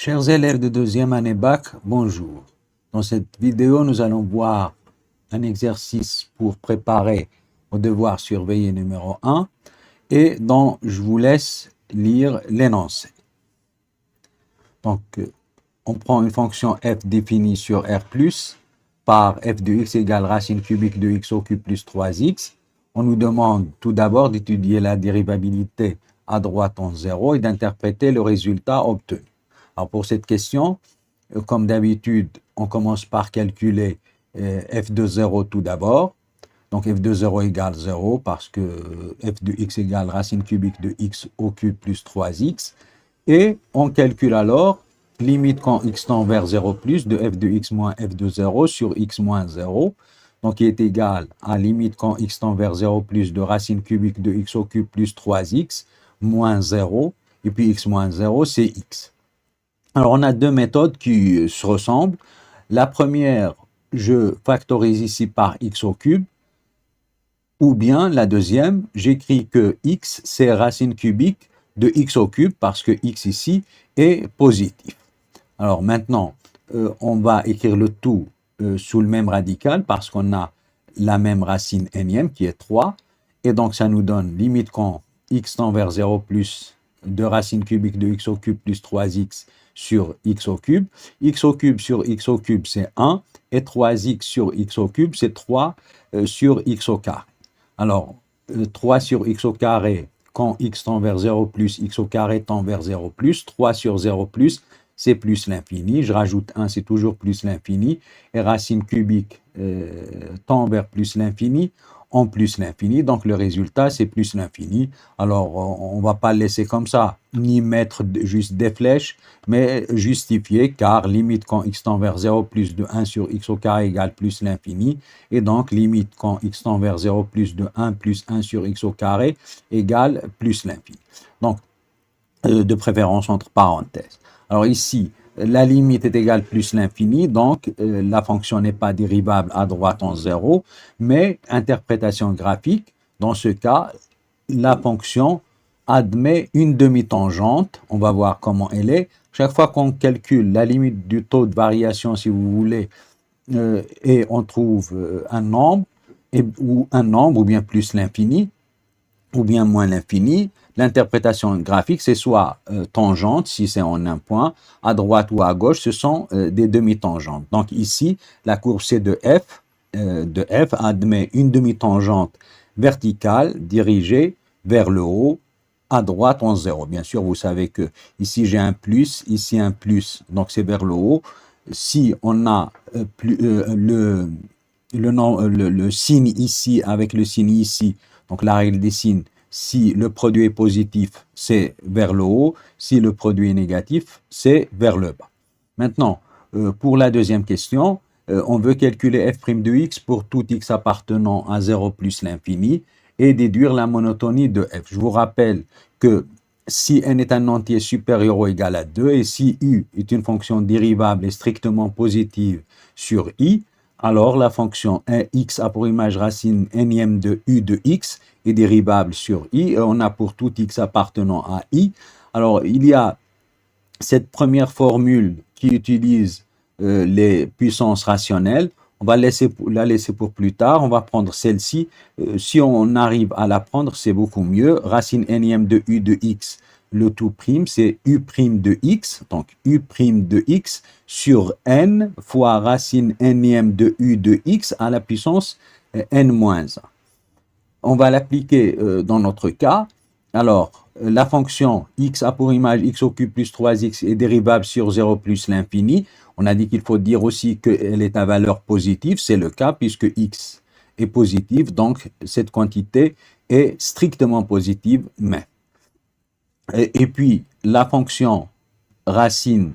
Chers élèves de deuxième année bac, bonjour. Dans cette vidéo, nous allons voir un exercice pour préparer au devoir surveillé numéro 1 et dont je vous laisse lire l'énoncé. Donc, on prend une fonction f définie sur R+, par f de x égale racine cubique de x au cube plus 3x. On nous demande tout d'abord d'étudier la dérivabilité à droite en 0 et d'interpréter le résultat obtenu. Alors pour cette question, comme d'habitude, on commence par calculer f de 0 tout d'abord. Donc f de 0 égale 0 parce que f de x égale racine cubique de x au cube plus 3x. Et on calcule alors limite quand x tend vers 0 plus de f de x moins f de 0 sur x moins 0. Donc qui est égal à limite quand x tend vers 0 plus de racine cubique de x au cube plus 3x moins 0. Et puis x moins 0, c'est x. Alors, on a deux méthodes qui se ressemblent. La première, je factorise ici par x au cube, ou bien la deuxième, j'écris que x, c'est racine cubique de x au cube, parce que x ici est positif. Alors maintenant, on va écrire le tout sous le même radical, parce qu'on a la même racine énième, qui est 3, et donc ça nous donne limite quand x tend vers 0 plus de racine cubique de x au cube plus 3x sur x au cube. X au cube sur x au cube, c'est 1, et 3x sur x au cube, c'est 3 sur x au carré. Alors, 3 sur x au carré, quand x tend vers 0 plus, x au carré tend vers 0 plus, 3 sur 0 plus, c'est plus l'infini. Je rajoute 1, c'est toujours plus l'infini. Et racine cubique tend vers plus l'infini, en plus l'infini. Donc, le résultat, c'est plus l'infini. Alors, on ne va pas le laisser comme ça, ni mettre juste des flèches, mais justifier, car limite quand x tend vers 0 plus de 1 sur x au carré égale plus l'infini. Et donc, limite quand x tend vers 0 plus de 1 plus 1 sur x au carré égale plus l'infini. Donc, de préférence entre parenthèses. Alors ici, la limite est égale plus l'infini, donc la fonction n'est pas dérivable à droite en 0, mais interprétation graphique, dans ce cas, la fonction admet une demi-tangente, on va voir comment elle est. Chaque fois qu'on calcule la limite du taux de variation, si vous voulez, et on trouve un nombre, ou bien plus l'infini, ou bien moins l'infini, l'interprétation graphique, c'est soit tangente, si c'est en un point, à droite ou à gauche, ce sont des demi-tangentes. Donc ici, la courbe C de f admet une demi-tangente verticale dirigée vers le haut, à droite en 0. Bien sûr, vous savez que ici j'ai un plus, ici un plus, donc c'est vers le haut. Si on a le signe ici avec le signe ici, donc la règle des signes, si le produit est positif, c'est vers le haut. Si le produit est négatif, c'est vers le bas. Maintenant, pour la deuxième question, on veut calculer f' de x pour tout x appartenant à 0 plus l'infini et déduire la monotonie de f. Je vous rappelle que si n est un entier supérieur ou égal à 2 et si u est une fonction dérivable et strictement positive sur i, alors la fonction x a pour image racine énième de u de x est dérivable sur i, et on a pour tout x appartenant à i. Alors, il y a cette première formule qui utilise les puissances rationnelles. On va la laisser pour plus tard. On va prendre celle-ci. Si on arrive à la prendre, c'est beaucoup mieux. Racine énième de u de x, le tout prime, c'est u' de x. Donc, u' de x sur n fois racine énième de u de x à la puissance n-1. On va l'appliquer dans notre cas. Alors, la fonction x a pour image x au cube plus 3x est dérivable sur 0 plus l'infini. On a dit qu'il faut dire aussi qu'elle est à valeur positive. C'est le cas puisque x est positive. Donc, cette quantité est strictement positive, mais. Et puis, la fonction racine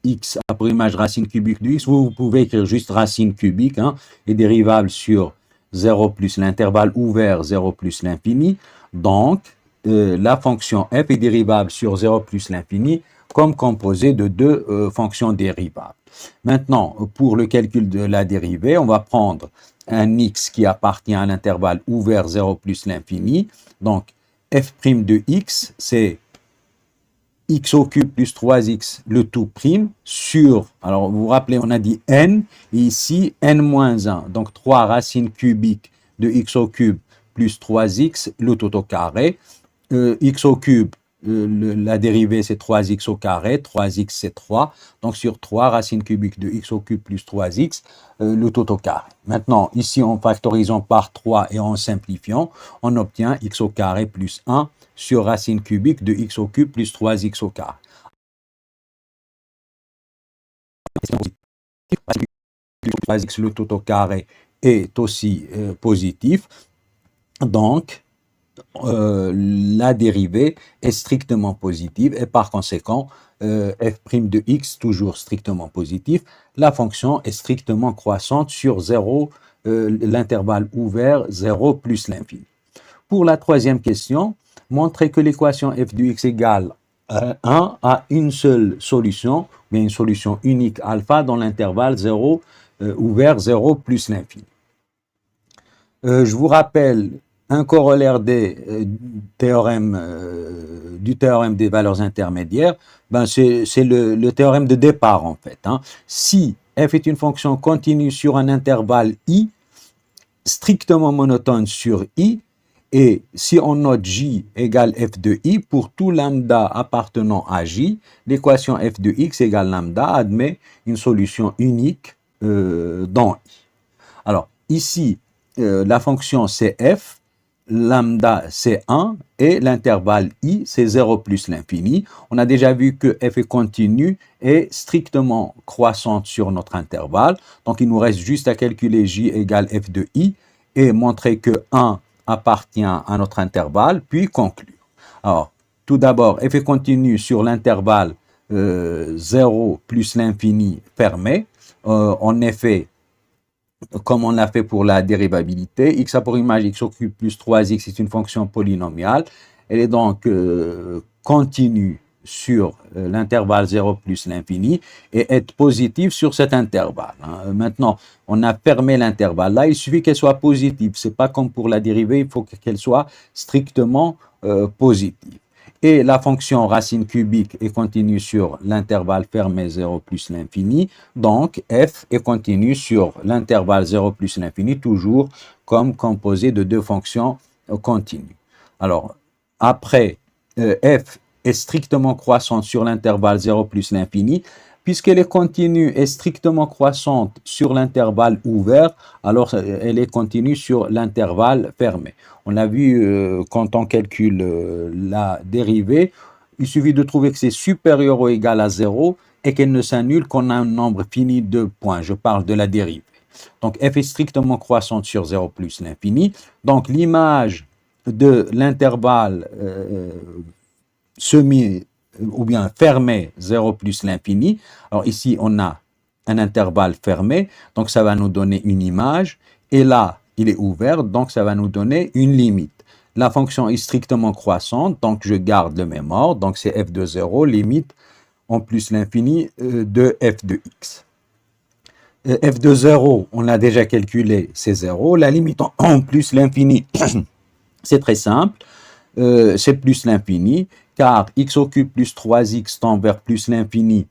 x a pour image racine cubique de x, vous pouvez écrire juste racine cubique, est dérivable sur 0 plus l'intervalle ouvert 0 plus l'infini. Donc, la fonction f est dérivable sur 0 plus l'infini comme composée de deux fonctions dérivables. Maintenant, pour le calcul de la dérivée, on va prendre un x qui appartient à l'intervalle ouvert 0 plus l'infini. Donc, f' de x, c'est x au cube plus 3x le tout prime sur, alors vous vous rappelez, on a dit n, et ici n moins 1, donc 3 racines cubiques de x au cube plus 3x le tout au carré, x au cube, la dérivée c'est 3x au carré, 3x c'est 3, donc sur 3 racines cubiques de x au cube plus 3x, le tout au carré. Maintenant, ici en factorisant par 3 et en simplifiant, on obtient x au carré plus 1 sur racine cubique de x au cube plus 3x au carré. Le tout au carré est aussi positif, donc la dérivée est strictement positive et par conséquent, f' de x toujours strictement positif, la fonction est strictement croissante sur 0, l'intervalle ouvert 0 plus l'infini. Pour la troisième question, montrez que l'équation f de x égale 1 a une seule solution, mais une solution unique alpha dans l'intervalle 0 ouvert 0 plus l'infini. Je vous rappelle un corollaire du théorème des valeurs intermédiaires, ben c'est le théorème de départ en fait. Si f est une fonction continue sur un intervalle i, strictement monotone sur i, et si on note j égale f de i, pour tout lambda appartenant à j, l'équation f de x égale lambda admet une solution unique dans i. Alors ici, la fonction c'est f, lambda c'est 1 et l'intervalle i c'est 0 plus l'infini. On a déjà vu que f est continue et strictement croissante sur notre intervalle. Donc il nous reste juste à calculer j égale f de i et montrer que 1 appartient à notre intervalle, puis conclure. Alors, tout d'abord, f est continue sur l'intervalle 0 plus l'infini fermé. En effet, comme on l'a fait pour la dérivabilité, x a pour image x au cube plus 3x est une fonction polynomiale. Elle est donc continue sur l'intervalle 0 plus l'infini et est positive sur cet intervalle. Maintenant, on a fermé l'intervalle. Là, il suffit qu'elle soit positive. Ce n'est pas comme pour la dérivée, il faut qu'elle soit strictement positive. Et la fonction racine cubique est continue sur l'intervalle fermé 0 plus l'infini. Donc, f est continue sur l'intervalle 0 plus l'infini, toujours comme composé de deux fonctions continues. Alors, après, f est strictement croissante sur l'intervalle 0 plus l'infini. Puisqu'elle est continue et strictement croissante sur l'intervalle ouvert, alors elle est continue sur l'intervalle fermé. On a vu quand on calcule la dérivée, il suffit de trouver que c'est supérieur ou égal à 0 et qu'elle ne s'annule qu'on a un nombre fini de points. Je parle de la dérivée. Donc f est strictement croissante sur 0 plus l'infini. Donc l'image de l'intervalle semi ou bien fermé 0 plus l'infini. Alors ici, on a un intervalle fermé, donc ça va nous donner une image. Et là, il est ouvert, donc ça va nous donner une limite. La fonction est strictement croissante, donc je garde le même ordre. Donc c'est f de 0, limite en plus l'infini de f de x. F de 0, on l'a déjà calculé, c'est 0. La limite en plus l'infini, c'est très simple. C'est plus l'infini, car x au cube plus 3x tend vers plus l'infini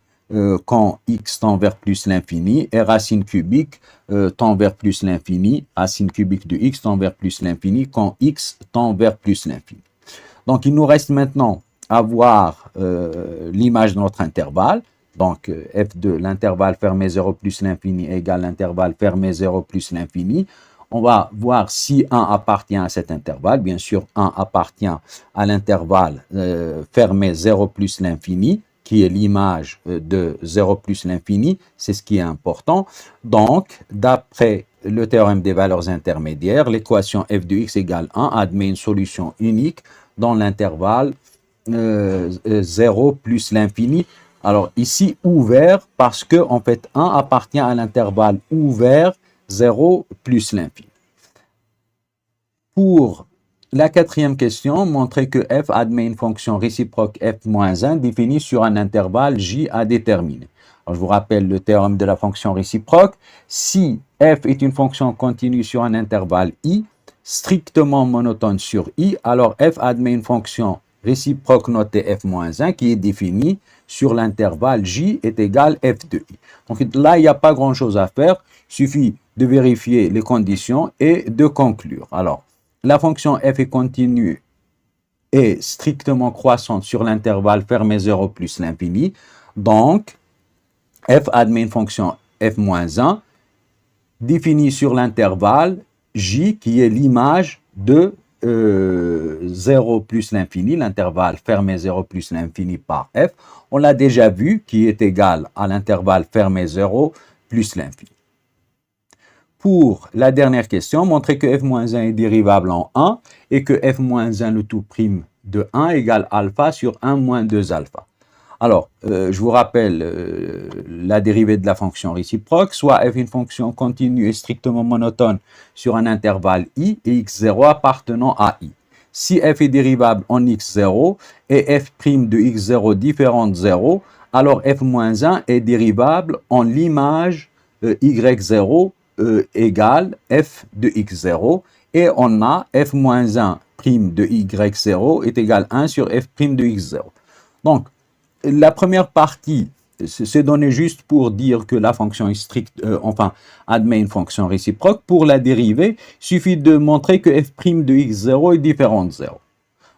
quand x tend vers plus l'infini, et racine cubique tend vers plus l'infini, racine cubique de x tend vers plus l'infini quand x tend vers plus l'infini. Donc il nous reste maintenant à voir l'image de notre intervalle. Donc f de l'intervalle fermé 0 plus l'infini égale l'intervalle fermé 0 plus l'infini. On va voir si 1 appartient à cet intervalle. Bien sûr, 1 appartient à l'intervalle fermé 0 plus l'infini, qui est l'image de 0 plus l'infini. C'est ce qui est important. Donc, d'après le théorème des valeurs intermédiaires, l'équation f de x égale 1 admet une solution unique dans l'intervalle 0 plus l'infini. Alors ici, ouvert, parce que en fait, 1 appartient à l'intervalle ouvert 0 plus l'infini. Pour la quatrième question, montrer que f admet une fonction réciproque f moins 1 définie sur un intervalle j à déterminer. Alors, je vous rappelle le théorème de la fonction réciproque. Si f est une fonction continue sur un intervalle i, strictement monotone sur i, alors f admet une fonction réciproque notée f-1 qui est définie sur l'intervalle j est égal f de i. Donc là, il n'y a pas grand-chose à faire. Il suffit de vérifier les conditions et de conclure. Alors, la fonction f est continue et strictement croissante sur l'intervalle fermé 0 plus l'infini. Donc, f admet une fonction f-1 définie sur l'intervalle j qui est l'image de 0 plus l'infini, l'intervalle fermé 0 plus l'infini par f. On l'a déjà vu, qui est égal à l'intervalle fermé 0 plus l'infini. Pour la dernière question, montrer que f-1 est dérivable en 1 et que f-1 le tout prime de 1 égale alpha sur 1 moins 2 alpha. Alors, je vous rappelle la dérivée de la fonction réciproque, soit f est une fonction continue et strictement monotone sur un intervalle i et x0 appartenant à i. Si f est dérivable en x0 et f' de x0 différent de 0, alors f-1 est dérivable en l'image y0 égale f de x0 et on a f-1' de y0 est égal à 1 sur f' de x0. Donc, la première partie, c'est donné juste pour dire que la fonction est stricte, admet une fonction réciproque. Pour la dérivée, il suffit de montrer que f' de x0 est différent de 0.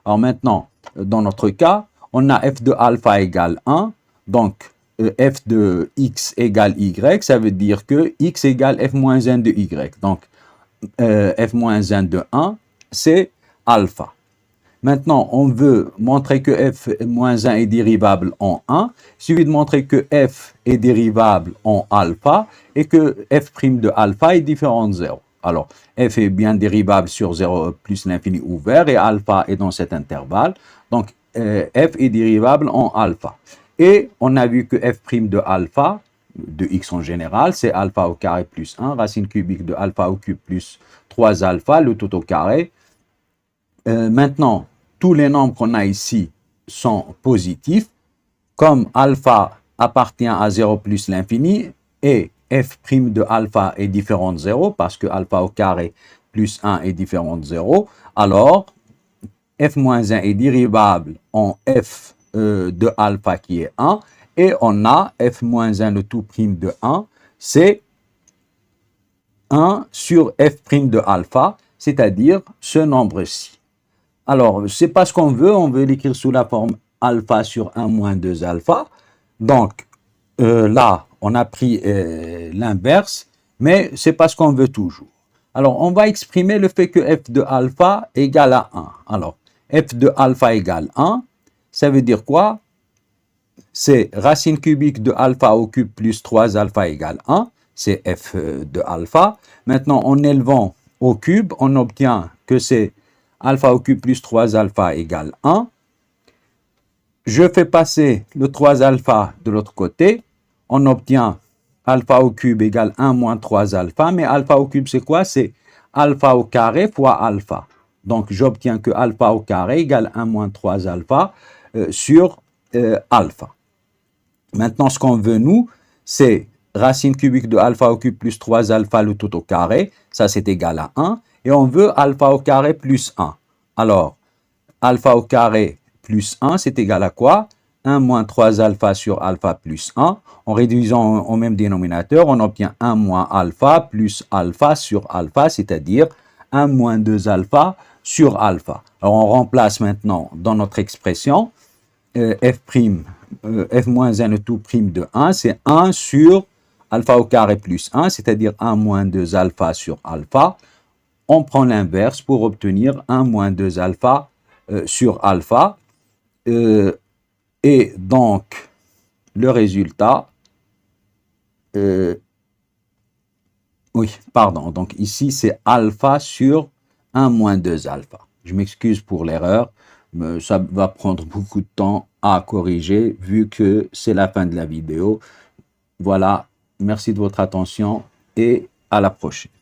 Alors maintenant, dans notre cas, on a f de alpha égale 1, donc f de x égale y, ça veut dire que x égale f-1 de y. Donc, f-1 de 1, c'est alpha. Maintenant, on veut montrer que f-1 est dérivable en 1. Il suffit de montrer que f est dérivable en alpha et que f' de alpha est différent de 0. Alors, f est bien dérivable sur 0 plus l'infini ouvert et alpha est dans cet intervalle. Donc, f est dérivable en alpha. Et on a vu que f' de alpha, de x en général, c'est alpha au carré plus 1, racine cubique de alpha au cube plus 3 alpha, le tout au carré. Maintenant, tous les nombres qu'on a ici sont positifs. Comme alpha appartient à 0 plus l'infini et f' de alpha est différent de 0 parce que alpha au carré plus 1 est différent de 0, alors f-1 est dérivable en f de alpha qui est 1 et on a f-1 le tout prime de 1, c'est 1 sur f' de alpha, c'est-à-dire ce nombre-ci. Alors, c'est pas ce qu'on veut, on veut l'écrire sous la forme alpha sur 1 moins 2 alpha. Donc, là, on a pris l'inverse, mais c'est pas ce qu'on veut toujours. Alors, on va exprimer le fait que f de alpha égale à 1. Alors, f de alpha égale 1, ça veut dire quoi? C'est racine cubique de alpha au cube plus 3 alpha égale 1, c'est f de alpha. Maintenant, en élevant au cube, on obtient que c'est alpha au cube plus 3 alpha égale 1. Je fais passer le 3 alpha de l'autre côté. On obtient alpha au cube égale 1 moins 3 alpha. Mais alpha au cube, c'est quoi? C'est alpha au carré fois alpha. Donc, j'obtiens que alpha au carré égale 1 moins 3 alpha sur alpha. Maintenant, ce qu'on veut, nous, c'est racine cubique de alpha au cube plus 3 alpha le tout au carré. Ça, c'est égal à 1. Et on veut alpha au carré plus 1. Alors, alpha au carré plus 1, c'est égal à quoi? 1 moins 3 alpha sur alpha plus 1. En réduisant au même dénominateur, on obtient 1 moins alpha plus alpha sur alpha, c'est-à-dire 1 moins 2 alpha sur alpha. Alors, on remplace maintenant dans notre expression f moins 1 le tout prime de 1, c'est 1 sur alpha au carré plus 1, c'est-à-dire 1 moins 2 alpha sur alpha. On prend l'inverse pour obtenir 1 moins 2 alpha sur alpha. Et donc, le résultat, donc ici c'est alpha sur 1 moins 2 alpha. Je m'excuse pour l'erreur, mais ça va prendre beaucoup de temps à corriger vu que c'est la fin de la vidéo. Voilà, merci de votre attention et à la prochaine.